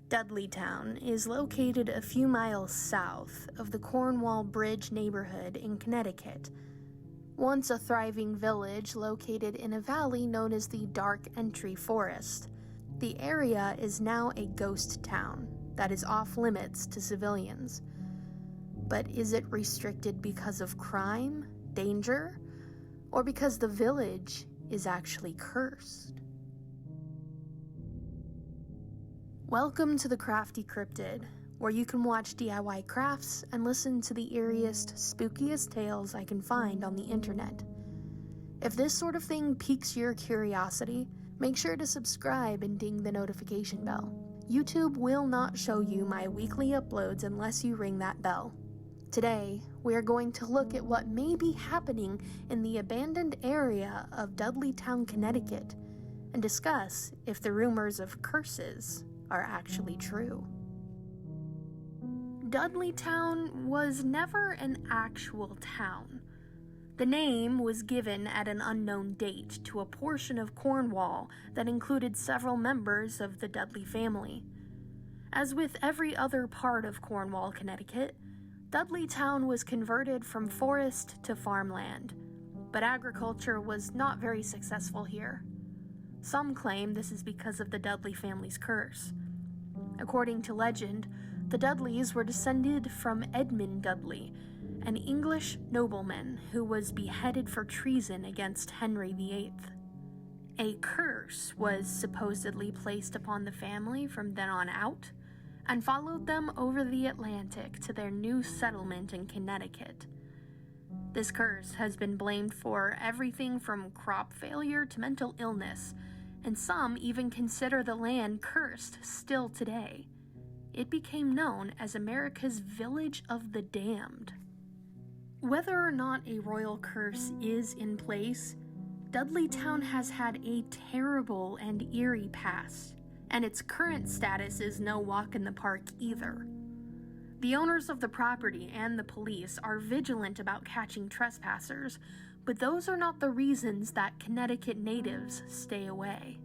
Dudleytown is located a few miles south of the Cornwall Bridge neighborhood in Connecticut. Once a thriving village located in a valley known as the Darkentryforest, the area is now a ghost town that is off limits to civilians. But is it restricted because of crime, danger, or because the village is actually cursed? Welcome to the Crafty Cryptid, where you can watch DIY crafts and listen to the eeriest, spookiest tales I can find on the internet. If this sort of thing piques your curiosity, make sure to subscribe and ding the notification bell. YouTube will not show you my weekly uploads unless you ring that bell. Today, we are going to look at what may be happening in the abandoned area of Dudleytown, Connecticut, and discuss if the rumors of curses are actually true. Dudleytown was never an actual town. The name was given at an unknown date to a portion of Cornwall that included several members of the Dudley family. As with every other part of Cornwall, Connecticut, Dudleytown was converted from forest to farmland, but agriculture was not very successful here. Some claim this is because of the Dudley family's curse. According to legend, the Dudleys were descended from Edmund Dudley, an English nobleman who was beheaded for treason against Henry VIII. A curse was supposedly placed upon the family from then on out, and followed them over the Atlantic to their new settlement in Connecticut. This curse has been blamed for everything from crop failure to mental illness, and some even consider the land cursed still today. It became known as America's Village of the Damned. Whether or not a royal curse is in place, Dudleytown has had a terrible and eerie past, and its current status is no walk in the park either. The owners of the property and the police are vigilant about catching trespassers, but those are not the reasons that Connecticut natives stay away.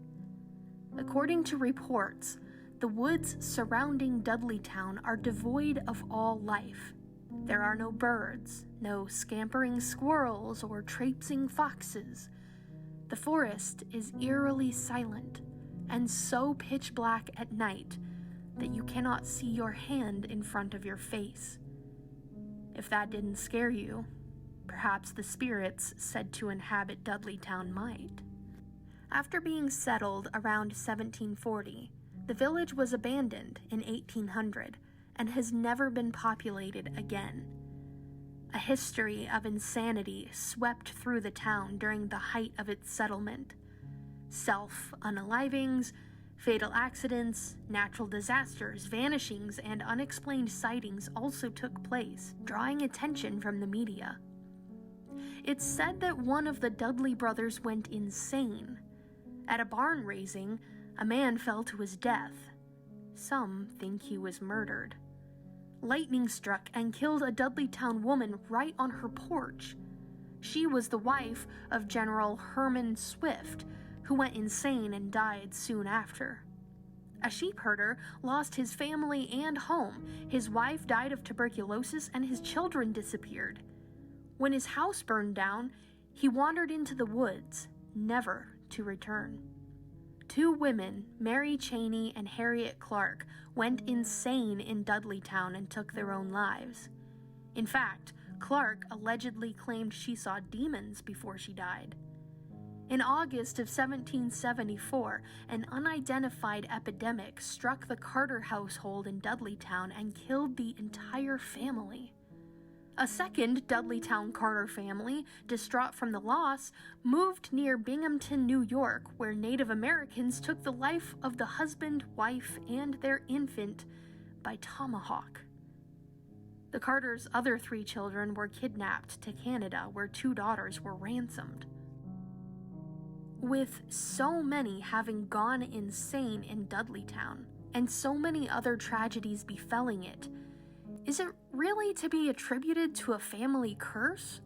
According to reports, the woods surrounding Dudleytown are devoid of all life. There are no birds, no scampering squirrels or traipsing foxes. The forest is eerily silent, and so pitch black at night that you cannot see your hand in front of your face. If that didn't scare you, perhaps the spirits said to inhabit Dudleytown might. After being settled around 1740, the village was abandoned in 1800 and has never been populated again. A history of insanity swept through the town during the height of its settlement. Self-unalivings, fatal accidents, natural disasters, vanishings, and unexplained sightings also took place, drawing attention from the media. It's said that one of the Dudley brothers went insane. At a barn raising, a man fell to his death. Some think he was murdered. Lightning struck and killed a Dudleytown woman right on her porch. She was the wife of General Herman Swift, who went insane and died soon after. A sheep herder lost his family and home. His wife died of tuberculosis and his children disappeared. When his house burned down, he wandered into the woods, never to return. Two women, Mary Cheney and Harriet Clark, went insane in Dudleytown and took their own lives. In fact, Clark allegedly claimed she saw demons before she died. In August of 1774, an unidentified epidemic struck the Carter household in Dudleytown and killed the entire family. A second Dudleytown Carter family, distraught from the loss, moved near Binghamton, New York, where Native Americans took the life of the husband, wife, and their infant by tomahawk. The Carters' other 3 children were kidnapped to Canada, where 2 daughters were ransomed. With so many having gone insane in Dudleytown, and so many other tragedies befalling it, is it really to be attributed to a family curse?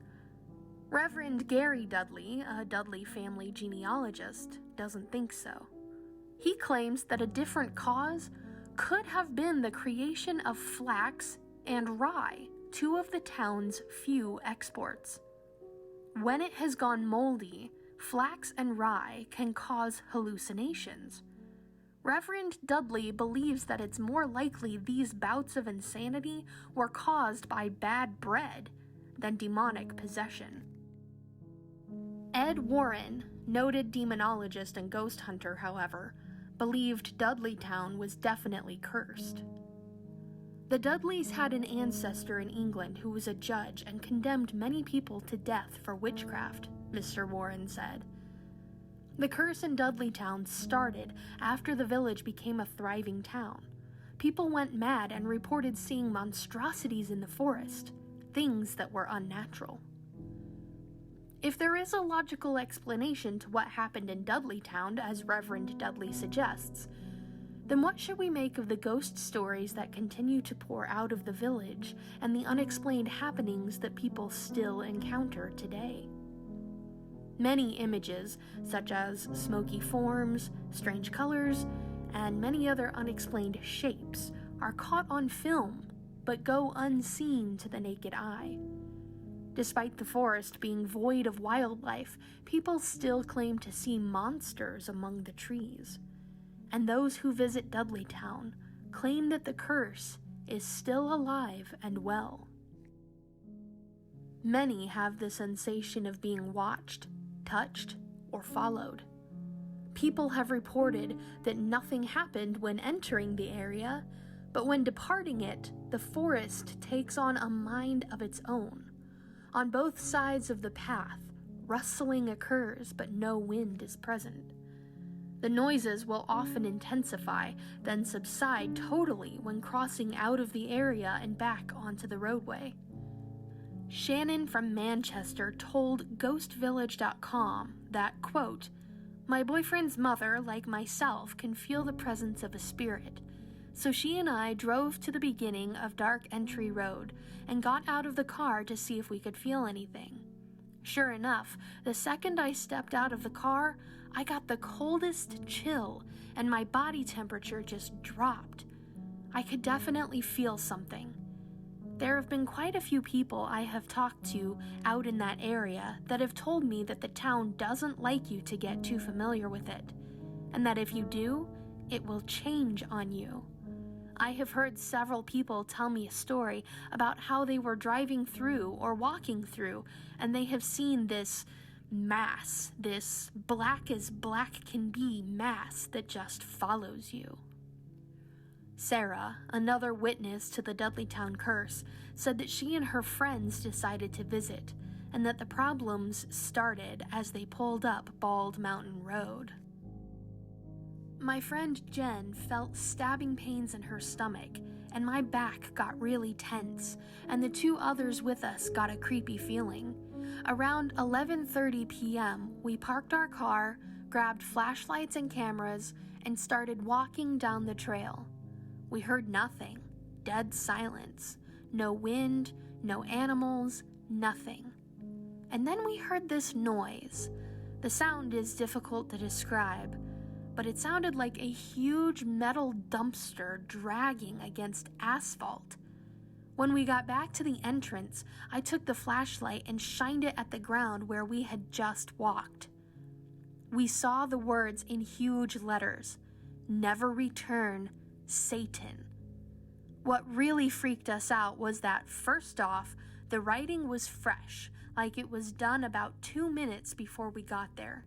Reverend Gary Dudley, a Dudley family genealogist, doesn't think so. He claims that a different cause could have been the creation of flax and rye, two of the town's few exports. When it has gone moldy, flax and rye can cause hallucinations. Reverend Dudley believes that it's more likely these bouts of insanity were caused by bad bread than demonic possession. Ed Warren, noted demonologist and ghost hunter, however, believed Dudleytown was definitely cursed. The Dudleys had an ancestor in England who was a judge and condemned many people to death for witchcraft, Mr. Warren said. The curse in Dudleytown started after the village became a thriving town. People went mad and reported seeing monstrosities in the forest, things that were unnatural. If there is a logical explanation to what happened in Dudleytown, as Reverend Dudley suggests, then what should we make of the ghost stories that continue to pour out of the village and the unexplained happenings that people still encounter today? Many images, such as smoky forms, strange colors, and many other unexplained shapes, are caught on film, but go unseen to the naked eye. Despite the forest being void of wildlife, people still claim to see monsters among the trees. And those who visit Dudleytown claim that the curse is still alive and well. Many have the sensation of being watched, touched, or followed. People have reported that nothing happened when entering the area, but when departing it, the forest takes on a mind of its own. On both sides of the path, rustling occurs, but no wind is present. The noises will often intensify, then subside totally when crossing out of the area and back onto the roadway. Shannon from Manchester told ghostvillage.com that, quote, "My boyfriend's mother, like myself, can feel the presence of a spirit. So she and I drove to the beginning of Dark Entry Road and got out of the car to see if we could feel anything. Sure enough, the second I stepped out of the car, I got the coldest chill and my body temperature just dropped. I could definitely feel something. There have been quite a few people I have talked to out in that area that have told me that the town doesn't like you to get too familiar with it, and that if you do, it will change on you. I have heard several people tell me a story about how they were driving through or walking through, and they have seen this mass, this black as black can be mass that just follows you." Sarah, another witness to the Dudleytown curse, said that she and her friends decided to visit, and that the problems started as they pulled up Bald Mountain Road. "My friend Jen felt stabbing pains in her stomach, and my back got really tense, and the two others with us got a creepy feeling. Around 11:30 p.m., we parked our car, grabbed flashlights and cameras, and started walking down the trail. We heard nothing, dead silence, no wind, no animals, nothing. And then we heard this noise. The sound is difficult to describe, but it sounded like a huge metal dumpster dragging against asphalt. When we got back to the entrance, I took the flashlight and shined it at the ground where we had just walked. We saw the words in huge letters, 'Never return, Satan.' What really freaked us out was that, first off, the writing was fresh, like it was done about 2 minutes before we got there.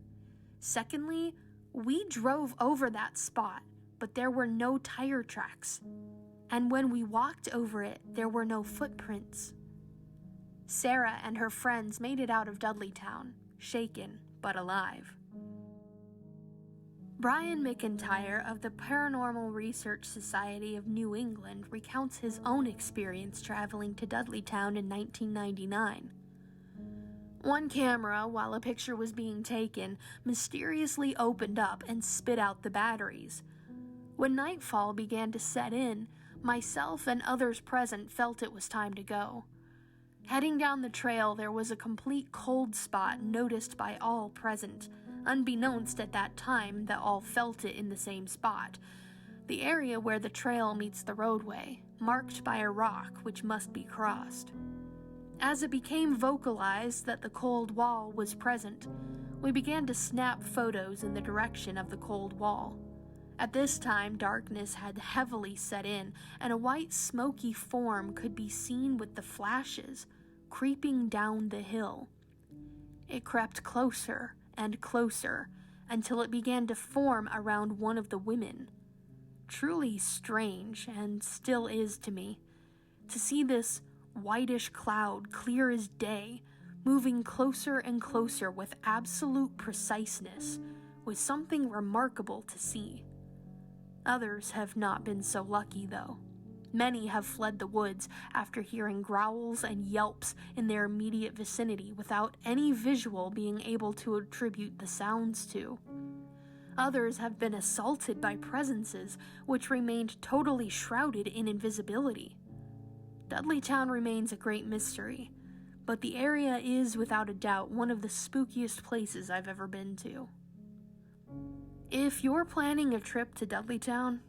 Secondly, we drove over that spot, but there were no tire tracks. And when we walked over it, there were no footprints." Sarah and her friends made it out of Dudleytown, shaken but alive. Brian McIntyre of the Paranormal Research Society of New England recounts his own experience traveling to Dudleytown in 1999. One camera, while a picture was being taken, mysteriously opened up and spit out the batteries. When nightfall began to set in, myself and others present felt it was time to go. Heading down the trail, there was a complete cold spot noticed by all present, unbeknownst at that time that all felt it in the same spot. the area where the trail meets the roadway, marked by a rock which must be crossed. As it became vocalized that the cold wall was present, we began to snap photos in the direction of the cold wall. At this time, darkness had heavily set in, and a white smoky form could be seen with the flashes creeping down the hill. It crept closer and closer until it began to form around one of the women. Truly strange, and still is to me, to see this whitish cloud, clear as day, moving closer and closer with absolute preciseness, was something remarkable to see. Others have not been so lucky, though. Many have fled the woods after hearing growls and yelps in their immediate vicinity without any visual being able to attribute the sounds to. Others have been assaulted by presences which remained totally shrouded in invisibility. Dudleytown remains a great mystery, but the area is without a doubt one of the spookiest places I've ever been to. If you're planning a trip to Dudleytown,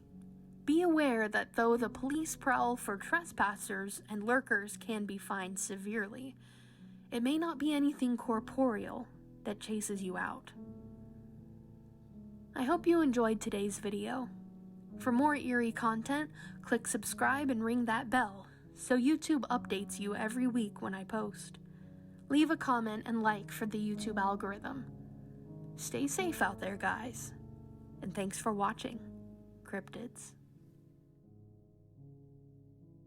be aware that though the police prowl for trespassers and lurkers can be fined severely, it may not be anything corporeal that chases you out. I hope you enjoyed today's video. For more eerie content, click subscribe and ring that bell so YouTube updates you every week when I post. Leave a comment and like for the YouTube algorithm. Stay safe out there, guys. And thanks for watching, Cryptids.